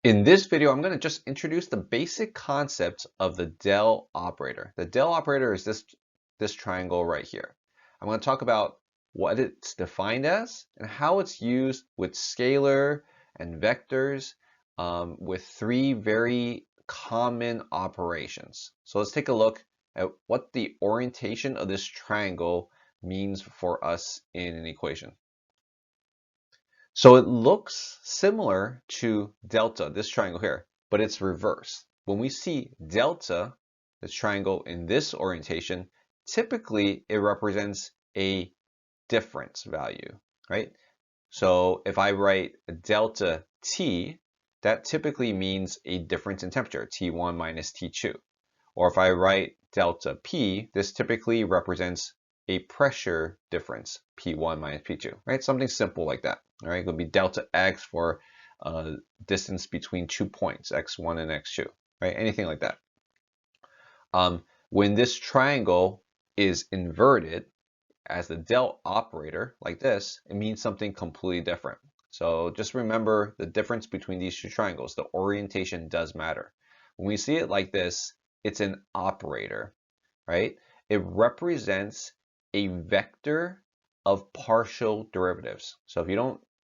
In this video, I'm going to just introduce the basic concept of the del operator. The del operator is this triangle right here. I'm going to talk about what it's defined as and how it's used with scalar and vectors with three very common operations. So let's take a look at what the orientation of this triangle means for us in an equation. So it looks similar to delta, this triangle here, but it's reversed. When we see delta, this triangle in this orientation, typically it represents a difference value, right? So if I write delta T, that typically means a difference in temperature, T1 minus T2. Or if I write delta P, this typically represents a pressure difference, P1 minus P2, right? Something simple like that, all right? It could be delta X for distance between 2 points, X1 and X2, right? Anything like that. When this triangle is inverted as the del operator, like this, it means something completely different. So just remember the difference between these two triangles. The orientation does matter. When we see it like this, it's an operator, right? It represents a vector of partial derivatives. So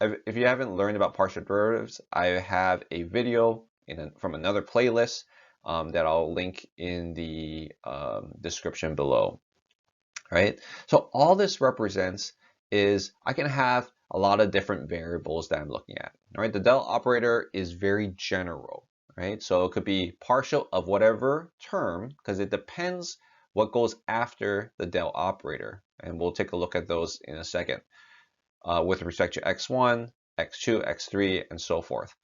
if you haven't learned about partial derivatives, I have a video from another playlist that I'll link in the description below, right? So all this represents is I can have a lot of different variables that I'm looking at, all right? The del operator is very general, right? So it could be partial of whatever term, because it depends what goes after the del operator. And we'll take a look at those in a second with respect to x1, x2, x3, and so forth.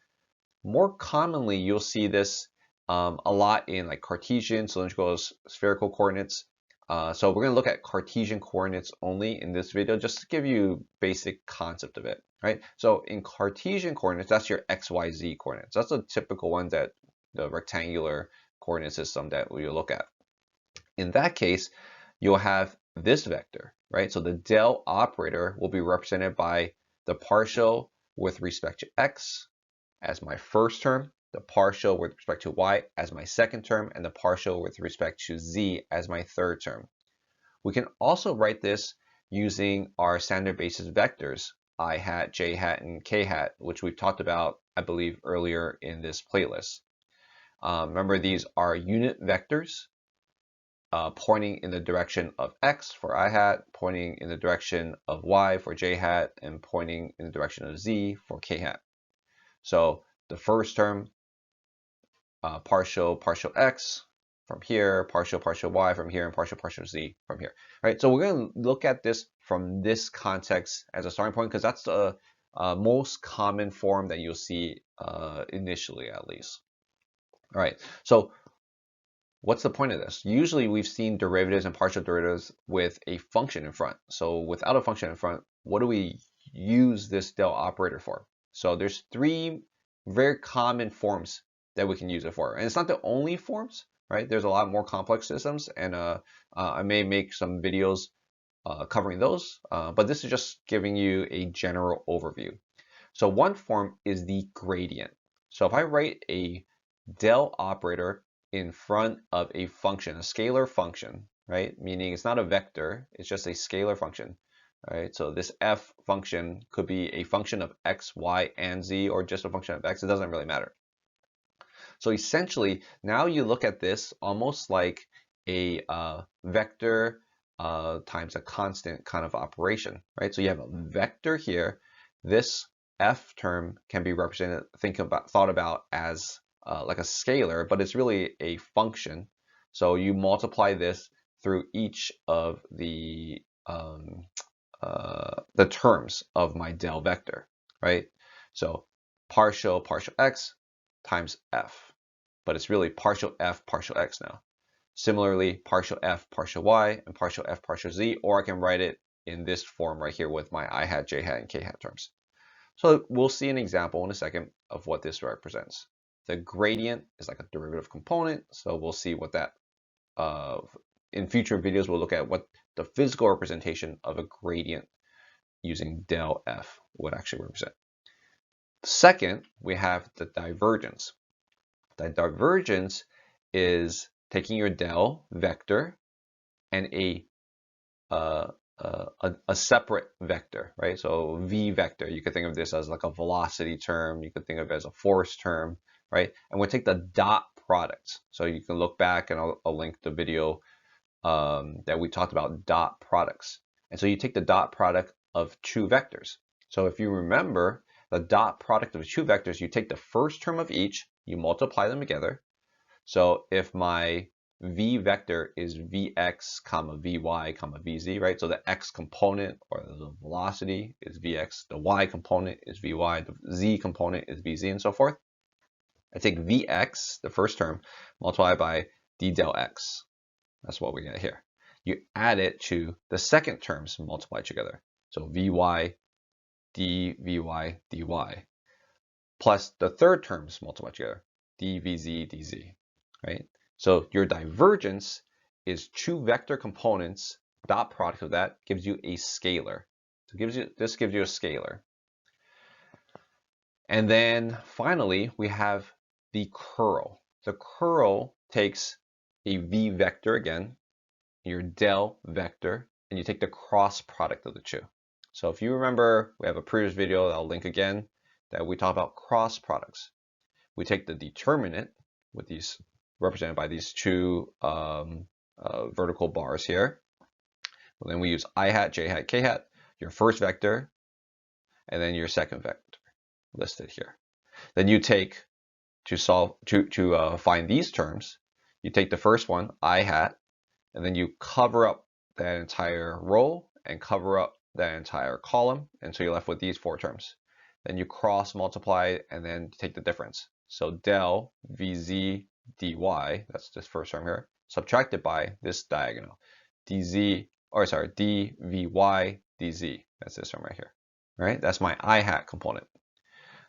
More commonly, you'll see this a lot in like Cartesian, cylindrical, spherical coordinates. So we're going to look at Cartesian coordinates only in this video, just to give you basic concept of it, right? So in Cartesian coordinates, that's your x, y, z coordinates. That's a typical one, that the rectangular coordinate system that we look at. In that case, you'll have this vector, right? So the del operator will be represented by the partial with respect to x as my first term, the partial with respect to y as my second term, and the partial with respect to z as my third term. We can also write this using our standard basis vectors, I hat, j hat, and k hat, which we've talked about, I believe, earlier in this playlist. Remember, these are unit vectors pointing in the direction of x for I hat, pointing in the direction of y for j hat, and pointing in the direction of z for k hat. So the first term, partial x from here, partial y from here, and partial z from here. Right. So we're going to look at this from this context as a starting point, because that's the most common form that you'll see initially, at least. All right. So what's the point of this? Usually we've seen derivatives and partial derivatives with a function in front. So without a function in front, what do we use this del operator for? So there's three very common forms that we can use it for. And it's not the only forms, right? There's a lot more complex systems, and I may make some videos covering those, but this is just giving you a general overview. So one form is the gradient. So if I write a del operator in front of a function, a scalar function, right? Meaning it's not a vector, it's just a scalar function, right? So this f function could be a function of x, y, and z, or just a function of x. It doesn't really matter. So essentially, now you look at this almost like a vector times a constant kind of operation, right? So you have a vector here. This f term can be represented, thought about as like a scalar, but it's really a function. So you multiply this through each of the terms of my del vector, right? So partial x times f, but it's really partial f partial x now. Similarly, partial f partial y and partial f partial z, or I can write it in this form right here with my I hat, j hat, and k hat terms. So we'll see an example in a second of what this represents. The gradient is like a derivative component, so we'll see what that, in future videos, we'll look at what the physical representation of a gradient using del f would actually represent. Second, we have the divergence. The divergence is taking your del vector and a separate vector, right? So v vector, you could think of this as like a velocity term, you could think of it as a force term, right? And we'll take the dot product. So you can look back and I'll link the video that we talked about dot products. And so you take the dot product of two vectors. So if you remember the dot product of two vectors, you take the first term of each, you multiply them together. So if my v vector is vx comma vy comma vz, right? So the x component or the velocity is vx, the y component is vy, the z component is vz, and so forth. I take vx, the first term, multiply by d del x. That's what we get here. You add it to the second terms multiplied together. So vy dvy dy plus the third terms multiplied together, dvz dz, right? So your divergence is two vector components, dot product of that gives you a scalar. So this gives you a scalar. And then finally, we have the curl. The curl takes a v vector again, your del vector, and you take the cross product of the two. So if you remember, we have a previous video that I'll link again that we talk about cross products. We take the determinant with these represented by these two vertical bars here. And then we use I hat, j hat, k hat, your first vector, and then your second vector listed here. Then you take to find these terms, you take the first one, I hat, and then you cover up that entire row and cover up that entire column, and so you're left with these four terms. Then you cross multiply and then take the difference. So del vz dy, that's this first term here, subtracted by this diagonal, dz, or sorry, dvy dz, that's this term right here, right? That's my I hat component.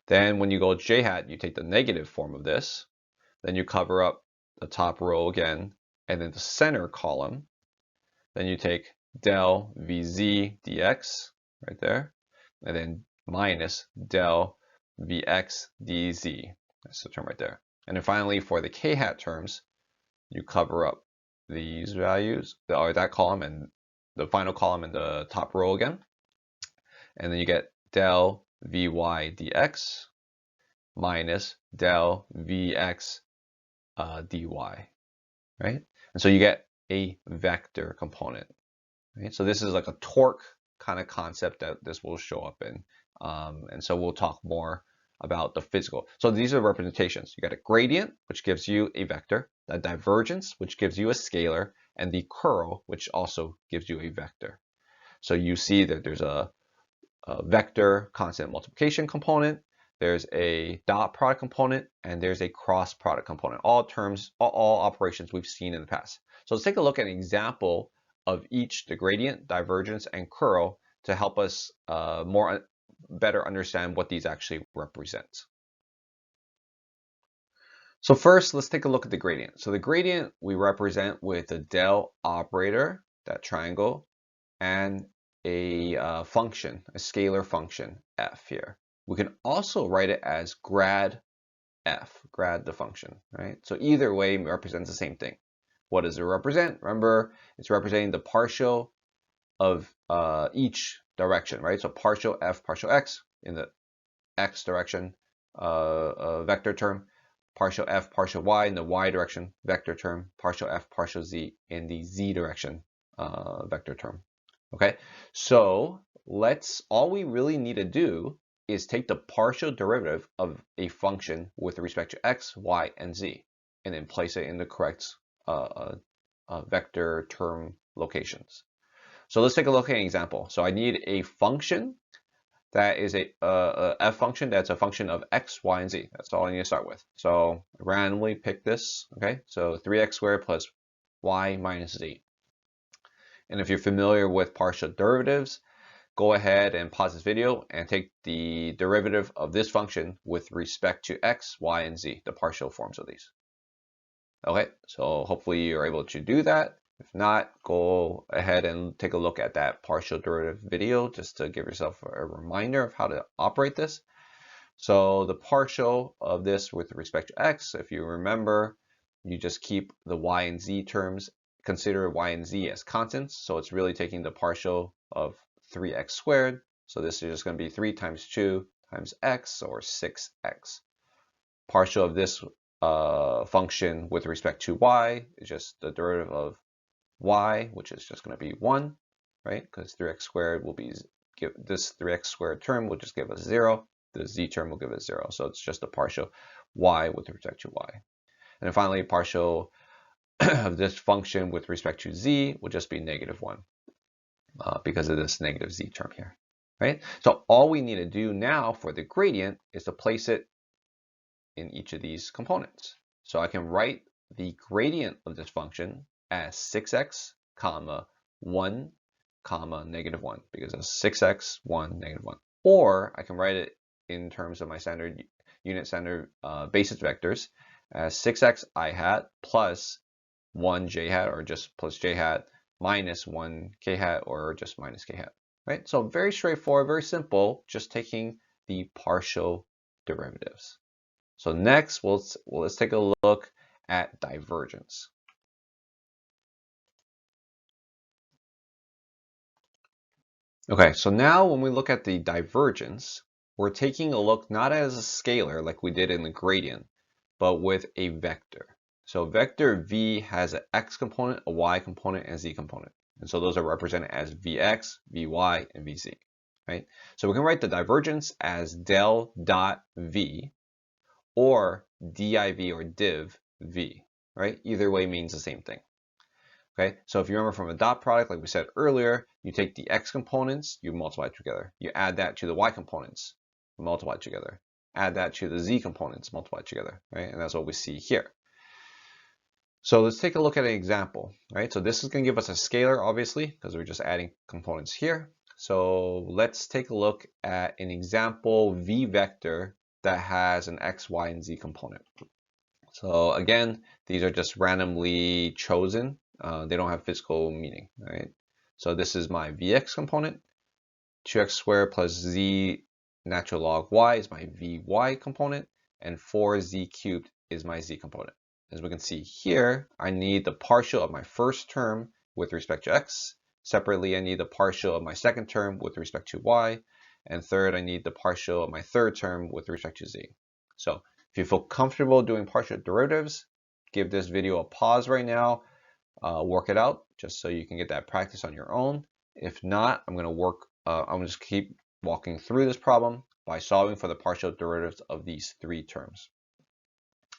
Then when you go j hat, you take the negative form of this, then you cover up the top row again, and then the center column. Then you take del vz dx right there, and then minus del vx dz. That's the term right there. And then finally, for the k hat terms, you cover up these values, or that column, and the final column in the top row again. And then you get del vy dx minus del vx dy, right? And so you get a vector component, right? So this is like a torque kind of concept that this will show up in. And so we'll talk more about the physical. So these are representations. You got a gradient, which gives you a vector, a divergence, which gives you a scalar, and the curl, which also gives you a vector. So you see that there's a vector constant multiplication component, there's a dot product component, and there's a cross product component. All terms, all operations we've seen in the past. So let's take a look at an example of each, the gradient, divergence, and curl, to help us better understand what these actually represent. So first, let's take a look at the gradient. So the gradient we represent with the del operator, that triangle, and a function, a scalar function, f here. We can also write it as grad f, grad the function, right? So either way represents the same thing. What does it represent? Remember, it's representing the partial of each direction, right? So partial f, partial x in the x direction vector term, partial f, partial y in the y direction vector term, partial f, partial z in the z direction vector term. Okay, so all we really need to do is take the partial derivative of a function with respect to x, y, and z, and then place it in the correct vector term locations. So let's take a look at an example. So I need a function that is a f function that's a function of x, y, and z. That's all I need to start with. So randomly pick this, okay? So 3x squared plus y minus z. And if you're familiar with partial derivatives, go ahead and pause this video and take the derivative of this function with respect to x, y, and z, the partial forms of these. Okay, so hopefully you're able to do that. If not, go ahead and take a look at that partial derivative video just to give yourself a reminder of how to operate this. So the partial of this with respect to x, if you remember, you just keep the y and z terms, consider y and z as constants. So it's really taking the partial of 3x squared. So this is just going to be 3 times 2 times x, or 6x. Partial of this function with respect to y is just the derivative of y, which is just going to be 1, right? Because 3x squared will be, this 3x squared term will just give us 0. The z term will give us 0. So it's just a partial y with respect to y. And then finally, partial of this function with respect to z will just be -1 because of this negative z term here, right? So all we need to do now for the gradient is to place it in each of these components. So I can write the gradient of this function as 6x, comma, 1, comma, -1, because it's 6x, 1, -1. Or I can write it in terms of my standard unit standard basis vectors as 6x I hat plus 1 j hat, or just plus j hat, minus 1 k hat, or just minus k hat, right? So very straightforward, very simple, just taking the partial derivatives. So next, let's take a look at divergence. Okay, so now when we look at the divergence, we're taking a look not as a scalar like we did in the gradient, but with a vector. So vector v has an x component, a y component, and a z component. And so those are represented as vx, vy, and vz, right? So we can write the divergence as del dot v, or div or div v, right? Either way means the same thing. Okay, so if you remember from a dot product, like we said earlier, you take the x components, you multiply together. You add that to the y components, multiply together. Add that to the z components, multiply together, right? And that's what we see here. So let's take a look at an example, right? So this is going to give us a scalar, obviously, because we're just adding components here. So let's take a look at an example v vector that has an x, y, and z component. So again, these are just randomly chosen. They don't have physical meaning, right? So this is my vx component. 2x squared plus z natural log y is my vy component. And 4z cubed is my z component. As we can see here, I need the partial of my first term with respect to x. Separately, I need the partial of my second term with respect to y. And third, I need the partial of my third term with respect to z. So if you feel comfortable doing partial derivatives, give this video a pause right now, work it out just so you can get that practice on your own. If not, I'm going to just keep walking through this problem by solving for the partial derivatives of these three terms.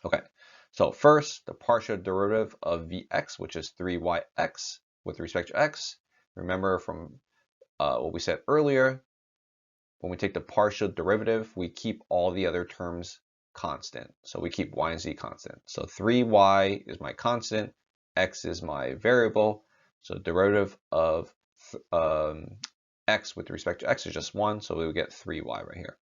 Okay, so first, the partial derivative of vx, which is 3yx with respect to x. Remember from what we said earlier, when we take the partial derivative, we keep all the other terms constant. So we keep y and z constant. So 3y is my constant, x is my variable. So derivative of x with respect to x is just 1, so we would get 3y right here.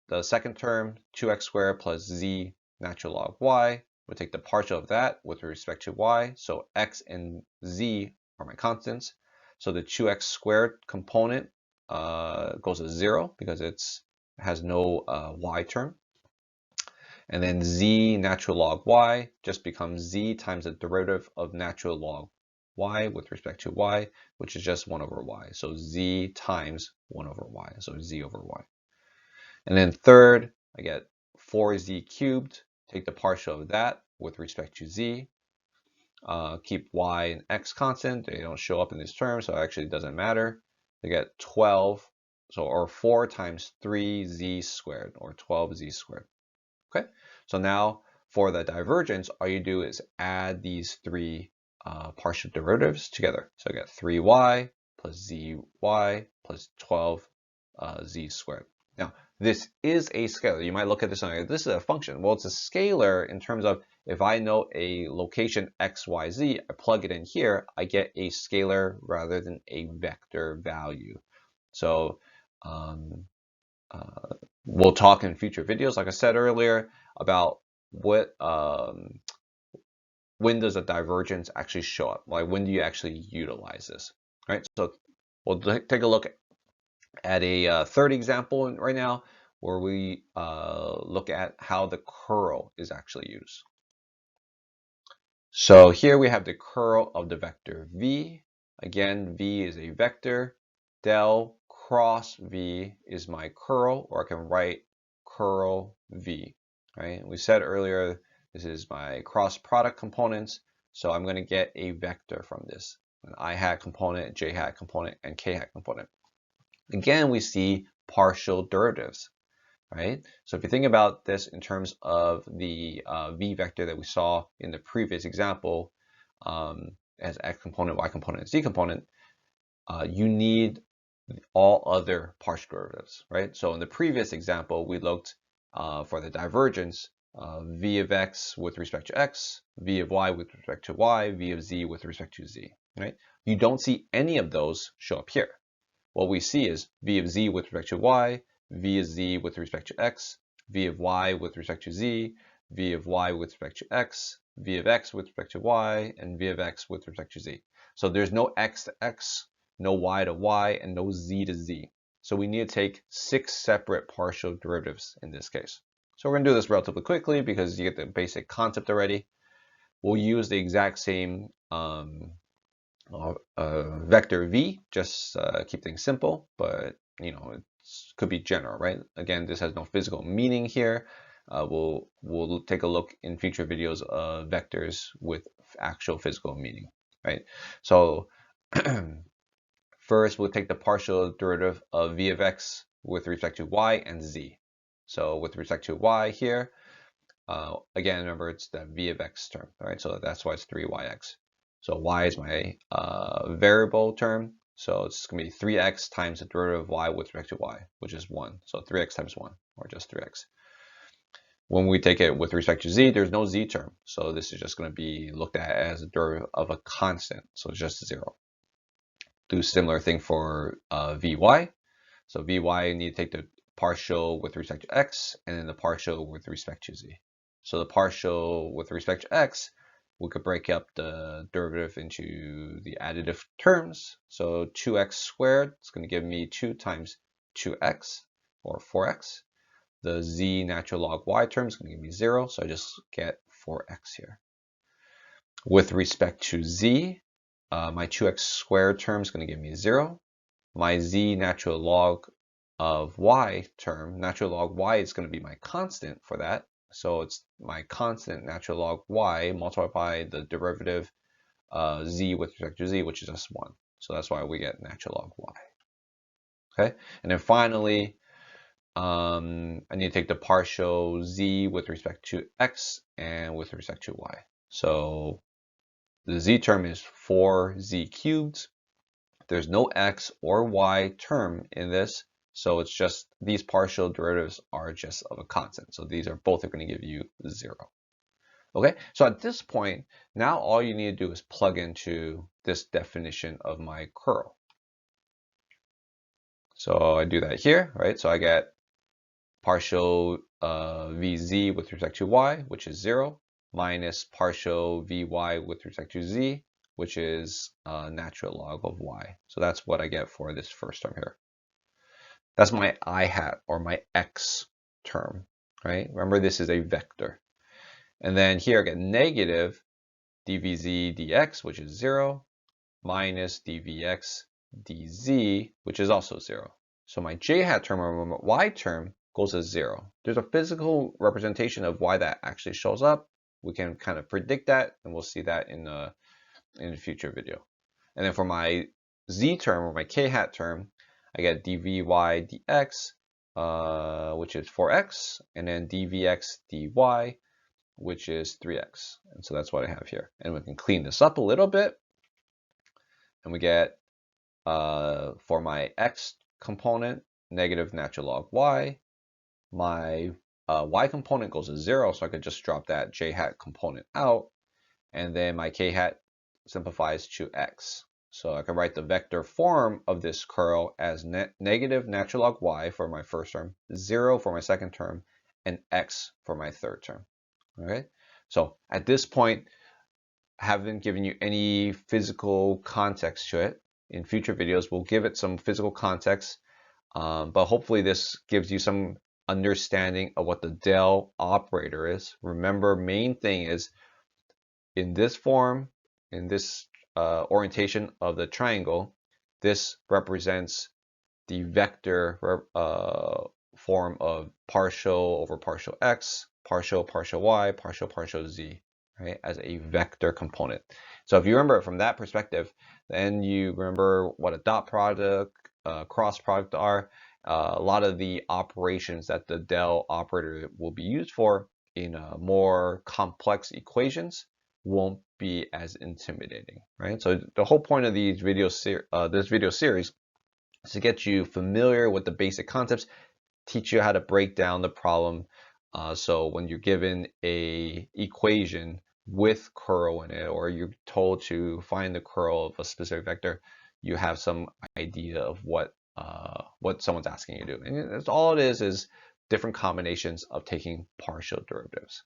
The second term, 2x squared plus z natural log y, we'll take the partial of that with respect to y. So x and z are my constants. So the 2x squared component goes to 0 because it has no y term. And then z natural log y just becomes z times the derivative of natural log y with respect to y, which is just 1 over y. So z times 1 over y, so z over y. And then third, I get 4z cubed, take the partial of that with respect to z. Keep y and x constant, they don't show up in this term, so it actually doesn't matter. I get 12, so or 4 times 3z squared, or 12z squared. Okay, so now for the divergence, all you do is add these three partial derivatives together. So I get 3y plus zy plus 12z squared. Now, this is a scalar. You might look at this and go, this is a function. Well, it's a scalar in terms of if I know a location x, y, z, I plug it in here, I get a scalar rather than a vector value. So we'll talk in future videos, like I said earlier, about what when does a divergence actually show up? Like when do you actually utilize this? Right. So we'll take a look at a third example right now, where we look at how the curl is actually used. So here we have the curl of the vector v. Again, v is a vector. Del cross v is my curl, or I can write curl v. Right? We said earlier this is my cross product components, so I'm going to get a vector from this, an I hat component, j hat component, and k hat component. Again, we see partial derivatives. Right? So if you think about this in terms of the v vector that we saw in the previous example, as x component, y component, and z component, you need all other partial derivatives, right? So in the previous example, we looked for the divergence, v of x with respect to x, v of y with respect to y, v of z with respect to z, right? You don't see any of those show up here. What we see is v of z with respect to y, v of z with respect to x, v of y with respect to z, v of y with respect to x, v of x with respect to y, and v of x with respect to z. So there's no x to x, no y to y, and no z to z. So we need to take 6 separate partial derivatives in this case. So we're going to do this relatively quickly because you get the basic concept already. We'll use the exact same vector v, just keep things simple, but you know, it could be general, right? Again, this has no physical meaning here. We'll take a look in future videos of vectors with actual physical meaning, right? So first, we'll take the partial derivative of v of x with respect to y and z. So with respect to y here, again, remember it's the v of x term, right? So that's why it's 3yx. So y is my variable term. So it's going to be 3x times the derivative of y with respect to y, which is 1. So 3x times 1, or just 3x. When we take it with respect to z, there's no z term. So this is just going to be looked at as a derivative of a constant. So it's just 0. Do a similar thing for vy. So vy, you need to take the partial with respect to x, and then the partial with respect to z. So the partial with respect to x, we could break up the derivative into the additive terms. So 2x squared is going to give me 2 times 2x, or 4x. The z natural log y term is going to give me 0, so I just get 4x here. With respect to z, my 2x squared term is going to give me 0. My z natural log of y term, natural log y is going to be my constant for that. So it's my constant natural log y multiplied by the derivative z with respect to z, which is just 1. So that's why we get natural log y. Okay, and then finally, I need to take the partial z with respect to x and with respect to y. So the z term is 4z cubed. There's no x or y term in this, so it's just these partial derivatives are just of a constant. So these are both going to give you 0. Okay, so at this point, now all you need to do is plug into this definition of my curl. So I do that here, right? So I get partial vz with respect to y, which is 0, minus partial vy with respect to z, which is natural log of y. So that's what I get for this first term here. That's my I hat, or my x term, right? Remember, this is a vector. And then here I get negative dvz dx, which is 0, minus dvx dz, which is also 0. So my j hat term, or my y term, goes as 0. There's a physical representation of why that actually shows up. We can kind of predict that, and we'll see that in a future video. And then for my z term, or my k hat term, I get dvy dx, which is 4x, and then dvx dy, which is 3x. And so that's what I have here. And we can clean this up a little bit, and we get, for my x component, negative natural log y. My y component goes to 0, so I could just drop that j hat component out. And then my k hat simplifies to x. So I can write the vector form of this curl as negative natural log y for my first term, 0 for my second term, and x for my third term. Okay, so at this point, I haven't given you any physical context to it. In future videos, we'll give it some physical context, but hopefully this gives you some understanding of what the del operator is. Remember, main thing is in this form, in this orientation of the triangle, this represents the vector form of partial over partial x, partial y, partial z, right, as a vector component. So if you remember it from that perspective, then you remember what a dot product, cross product are. A lot of the operations that the del operator will be used for in more complex equations won't be as intimidating, right? So the whole point of these this video series is to get you familiar with the basic concepts, teach you how to break down the problem. So when you're given a equation with curl in it, or you're told to find the curl of a specific vector, you have some idea of what someone's asking you to do. And that's all it is different combinations of taking partial derivatives.